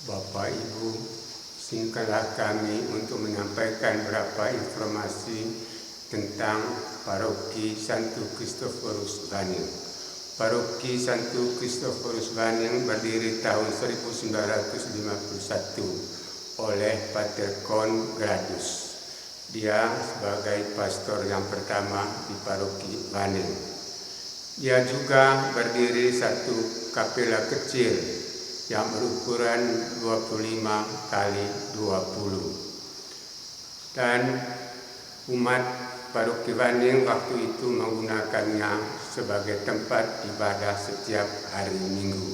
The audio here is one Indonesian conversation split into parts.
Bapak Ibu, singkatlah kami untuk menyampaikan beberapa informasi tentang Paroki Santo Kristoforus Banil. Paroki Santo Kristoforus Banil berdiri tahun 1951 oleh Pater Congradus. Dia sebagai pastor yang pertama di Paroki Banil. Dia juga berdiri satu kapela kecil yang berukuran 25 kali 20. Dan umat Paroki Banil waktu itu menggunakannya sebagai tempat ibadah setiap hari Minggu.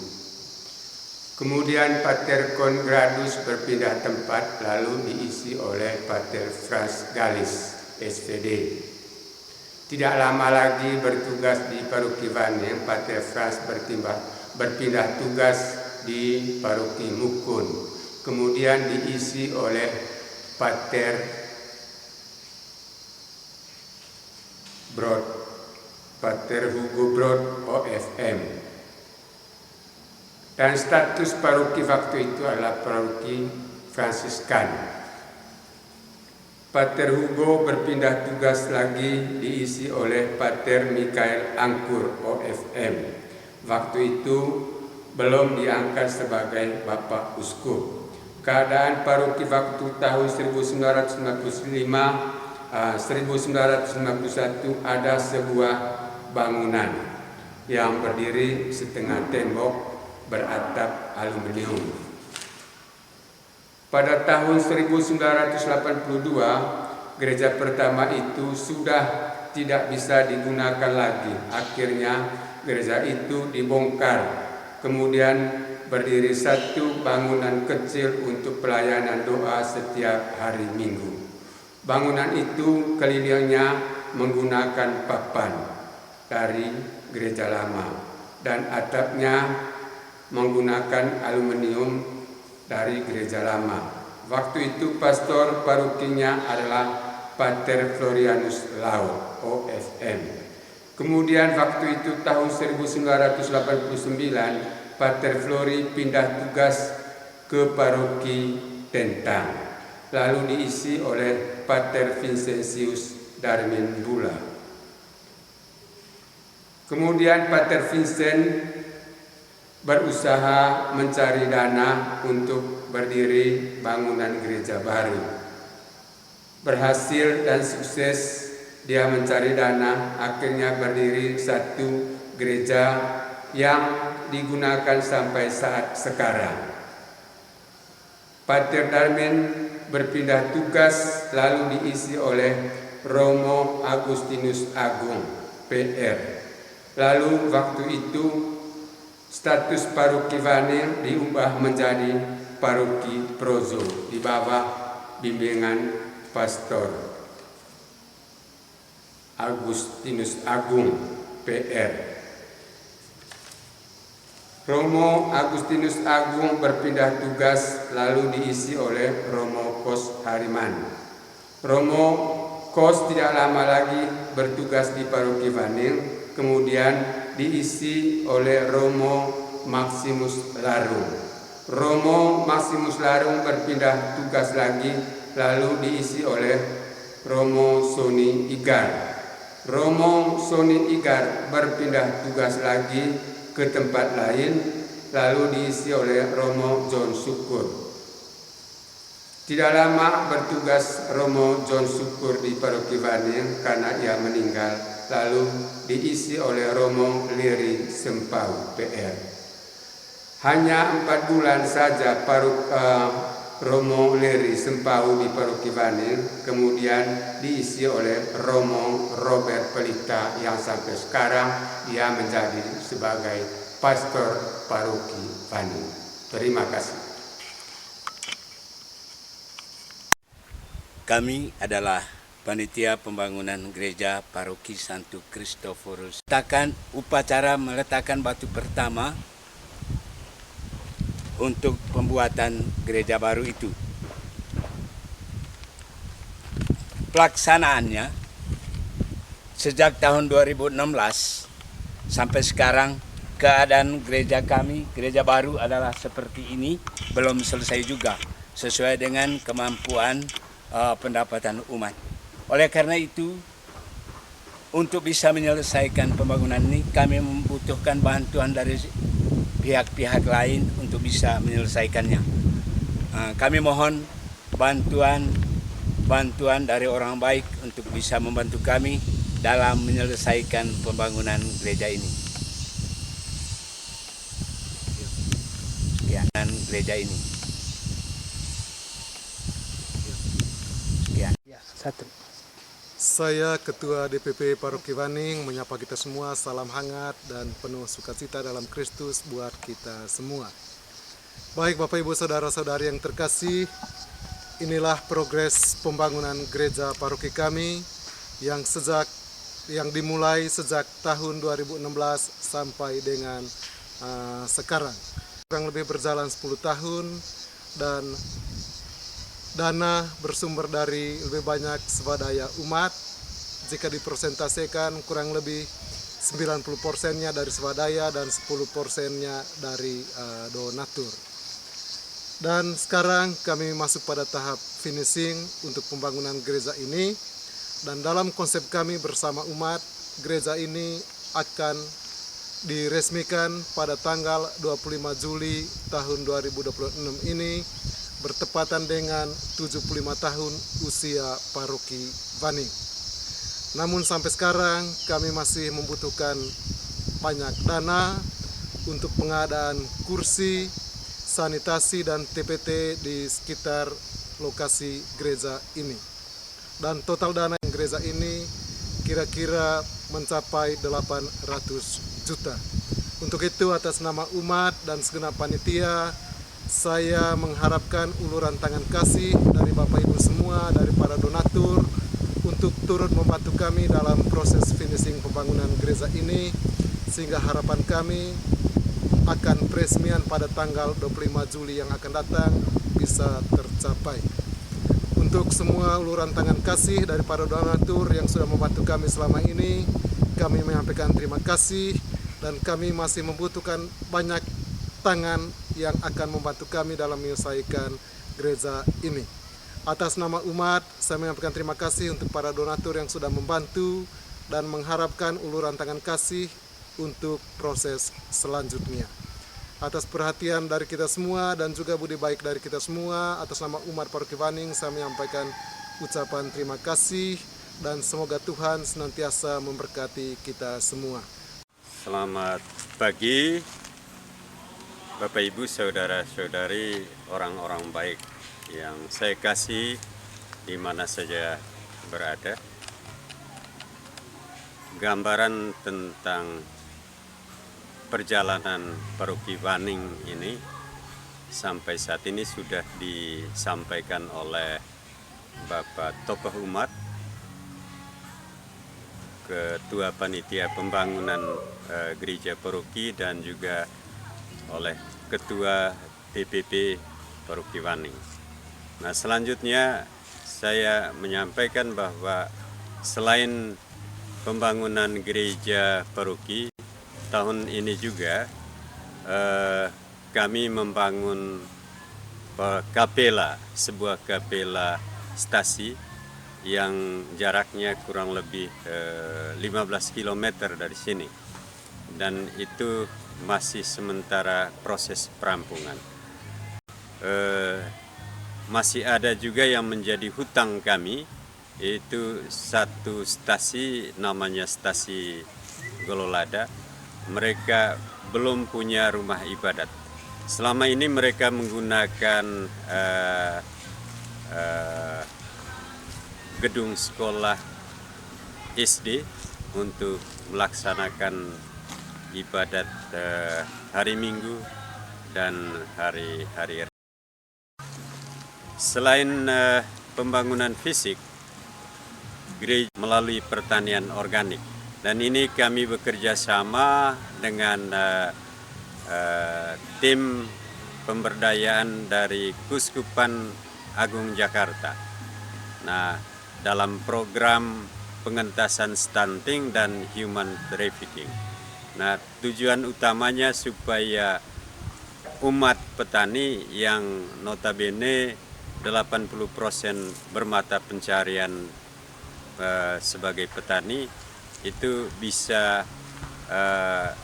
Kemudian Pater Congradus berpindah tempat lalu diisi oleh Pater Franz Galis, SPD. Tidak lama lagi bertugas di Paroki Banil, Pater Franz berpindah tugas di Paroki Mukun, kemudian diisi oleh Pater Hugo Brod, OFM. Dan status paroki waktu itu adalah paroki Fransiskan. Pater Hugo berpindah tugas lagi diisi oleh Pater Michael Angkur, OFM. Waktu itu belum diangkat sebagai Bapak Uskup. Keadaan paroki waktu tahun 1991 ada sebuah bangunan yang berdiri setengah tembok beratap aluminium. Pada tahun 1982, gereja pertama itu sudah tidak bisa digunakan lagi. Akhirnya gereja itu dibongkar. Kemudian berdiri satu bangunan kecil untuk pelayanan doa setiap hari Minggu. Bangunan itu kelilingnya menggunakan papan dari gereja lama dan atapnya menggunakan aluminium dari gereja lama. Waktu itu pastor parokinya adalah Pater Florianus Laut, OFM. Kemudian waktu itu tahun 1989 Pater Flori pindah tugas ke Paroki Tentang, lalu diisi oleh Pater Vincentius Darmin Bula. Kemudian Pater Vincent berusaha mencari dana untuk berdiri bangunan gereja baru. Berhasil dan sukses dia mencari dana, akhirnya berdiri satu gereja yang digunakan sampai saat sekarang. Pater Darmin berpindah tugas lalu diisi oleh Romo Agustinus Agung, PR. Lalu waktu itu status Paroki Banil diubah menjadi Paroki Prozo di bawah bimbingan Pastor Agustinus Agung, PR. Romo Agustinus Agung berpindah tugas lalu diisi oleh Romo Kos Hariman. Romo Kos tidak lama lagi bertugas di Paroki Banil, kemudian diisi oleh Romo Maximus Larung. Romo Maximus Larung berpindah tugas lagi lalu diisi oleh Romo Soni Igar. Romo Soni Igar berpindah tugas lagi ke tempat lain lalu diisi oleh Romo John Syukur. Tidak lama bertugas Romo John Syukur di Paroki Banil karena ia meninggal, lalu diisi oleh Romo Liri Sempau, PR. Hanya 4 bulan saja Romo Leri Sempau di Paroki Banil, kemudian diisi oleh Romo Robert Pelita yang sampai sekarang dia menjadi sebagai pastor Paroki Banil. Terima kasih. Kami adalah panitia pembangunan gereja Paroki Santo Kristoforus. Upacara meletakkan batu pertama untuk pembuatan gereja baru itu. Pelaksanaannya sejak tahun 2016 sampai sekarang keadaan gereja kami, gereja baru adalah seperti ini, belum selesai juga sesuai dengan kemampuan pendapatan umat. Oleh karena itu, untuk bisa menyelesaikan pembangunan ini, kami membutuhkan bantuan dari pihak-pihak lain untuk bisa menyelesaikannya. Kami mohon bantuan dari orang baik untuk bisa membantu kami dalam menyelesaikan pembangunan gereja ini. Sekian gereja ini. Sekian. Satu. Saya Ketua DPP Paroki Waning menyapa kita semua, salam hangat dan penuh sukacita dalam Kristus buat kita semua. Baik Bapak Ibu Saudara-saudari yang terkasih, inilah progres pembangunan gereja paroki kami yang dimulai sejak tahun 2016 sampai dengan sekarang. Kurang lebih berjalan 10 tahun dan dana bersumber dari lebih banyak swadaya umat. Jika dipresentasikan kurang lebih 90%-nya dari swadaya dan 10%-nya dari donatur. Dan sekarang kami masuk pada tahap finishing untuk pembangunan gereja ini. Dan dalam konsep kami bersama umat, gereja ini akan diresmikan pada tanggal 25 Juli tahun 2026 ini, bertepatan dengan 75 tahun usia Paroki Waning. Namun sampai sekarang kami masih membutuhkan banyak dana untuk pengadaan kursi, sanitasi dan TPT di sekitar lokasi gereja ini. Dan total dana gereja ini kira-kira mencapai 800 juta. Untuk itu atas nama umat dan segenap panitia, saya mengharapkan uluran tangan kasih dari Bapak Ibu semua, dari para donatur, untuk turut membantu kami dalam proses finishing pembangunan gereja ini, sehingga harapan kami akan peresmian pada tanggal 25 Juli yang akan datang bisa tercapai. Untuk semua uluran tangan kasih dari para donatur yang sudah membantu kami selama ini, kami menyampaikan terima kasih, dan kami masih membutuhkan banyak tangan yang akan membantu kami dalam menyelesaikan gereja ini. Atas nama umat, saya menyampaikan terima kasih untuk para donatur yang sudah membantu dan mengharapkan uluran tangan kasih untuk proses selanjutnya. Atas perhatian dari kita semua dan juga budi baik dari kita semua, atas nama umat Paroki Waning, saya menyampaikan ucapan terima kasih dan semoga Tuhan senantiasa memberkati kita semua. Selamat pagi Bapak Ibu, saudara-saudari, orang-orang baik yang saya kasih di mana saja berada. Gambaran tentang perjalanan Paroki Waning ini sampai saat ini sudah disampaikan oleh Bapak Tokoh Umat, Ketua Panitia Pembangunan Gereja Paroki, dan juga oleh Ketua DPP Paroki Waning. Nah, selanjutnya saya menyampaikan bahwa selain pembangunan gereja paroki, tahun ini juga kami membangun kapela, sebuah kapela stasi yang jaraknya kurang lebih 15 km dari sini, dan itu masih sementara proses perampungan. Masih ada juga yang menjadi hutang kami, yaitu satu stasi namanya Stasi Gololada. Mereka belum punya rumah ibadat. Selama ini mereka menggunakan gedung sekolah SD untuk melaksanakan ibadat hari Minggu dan hari-hari. Selain pembangunan fisik, gereja melalui pertanian organik, dan ini kami bekerja sama dengan tim pemberdayaan dari Kuskupan Agung Jakarta. Nah, dalam program pengentasan stunting dan human trafficking. Nah, tujuan utamanya supaya umat petani yang notabene 80% bermata pencarian sebagai petani itu bisa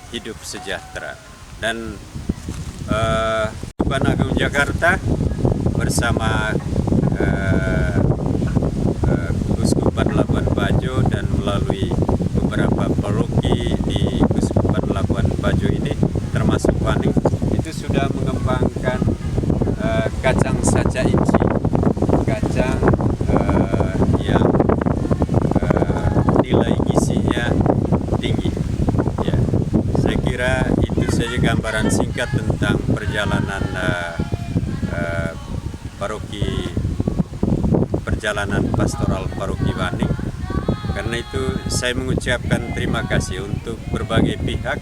hidup sejahtera. Dan Keuskupan Agung Jakarta bersama Keuskupan Labuan Bajo dan melalui beberapa paroki di Keuskupan Labuan Bajo ini termasuk Waning itu sudah mengembangkan kacang saca inci, kacang yang nilai gizinya tinggi. Ya, saya kira itu saja gambaran singkat tentang perjalanan perjalanan pastoral paroki Waning. Karena itu saya mengucapkan terima kasih untuk berbagai pihak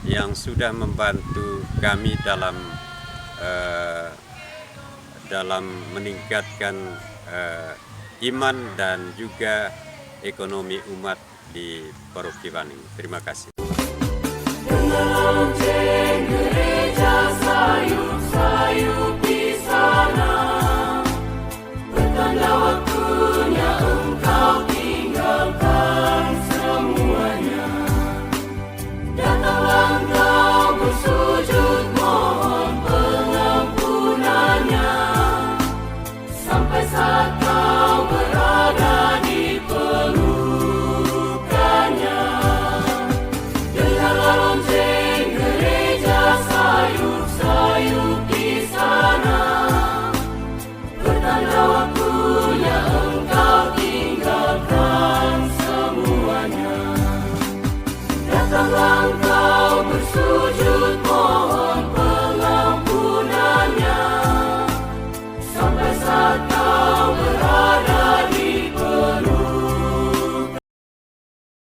yang sudah membantu kami dalam meningkatkan iman dan juga ekonomi umat di paroki Waning. Terima kasih.